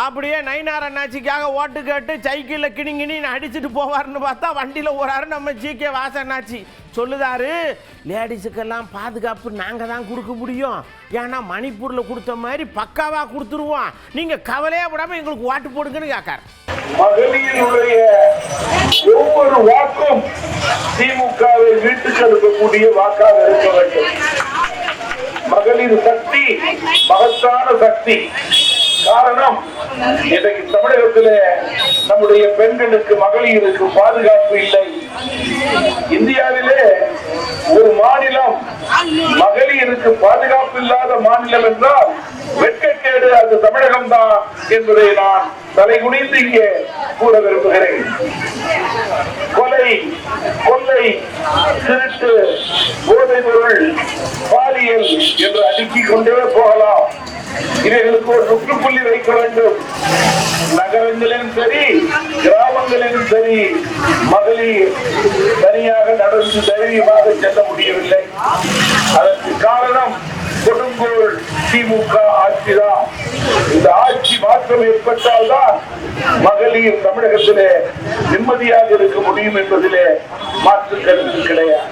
அப்படியே நயினார் அண்ணாச்சிக்காக ஓட்டு கேட்டு சைக்கிளில் கிணிங்கினி அடிச்சுட்டு போவார்னு பார்த்தா வண்டியில் போகிறாரு நம்ம ஜிகே வாசண்ணாச்சி. சொல்லுதாரு, லேடிஸுக்கெல்லாம் பாதுகாப்பு நாங்கள் தான் கொடுக்க முடியும், ஏன்னா மணிப்பூரில் கொடுத்த மாதிரி பக்காவாக கொடுத்துருவோம், நீங்கள் கவலையே விடாமல் எங்களுக்கு ஓட்டு போடுங்கன்னு கேட்கார். மகளிருடைய ஒவ்வொரு வாக்கும் திமுகவை வீட்டுக்கு அனுப்பக்கூடிய வாக்காக இருக்க வேண்டும். மகளிர் சக்தி மகத்தான சக்தி. காரணம், இன்றைக்கு தமிழகத்திலே நம்முடைய பெண்களுக்கு மகளிருக்கு பாதுகாப்பு இல்லை. இந்தியாவிலே ஒரு மாநிலம் மகளிருக்கு பாதுகாப்பு இல்லாத மாநிலம் என்றால் வெட்கக்கேடு அது தமிழகம் தான் என்பதை நான் தலைகுனிந்து இங்கே கூற விரும்புகிறேன். கொலை, கொள்ளை, திருட்டு, போதைப் பொருள், பாலியல் என்று அடுக்கிக் கொண்டே போகலாம். இவைகளுக்கு ஒரு முற்றுப்புள்ளி வைக்க வேண்டும். நகரங்களிலும் சரி கிராமங்களிலும் சரி மகளிர் தனியாக நடந்து தைரியமாக செல்ல முடியவில்லை. அதற்கு காரணம் கொடுங்கோல் திமுக ஆட்சிதான். இந்த ஆட்சி மாற்றம் ஏற்பட்டால்தான் மகளிர் தமிழகத்திலே நிம்மதியாக இருக்க முடியும் என்பதிலே மாற்று கருத்து கிடையாது.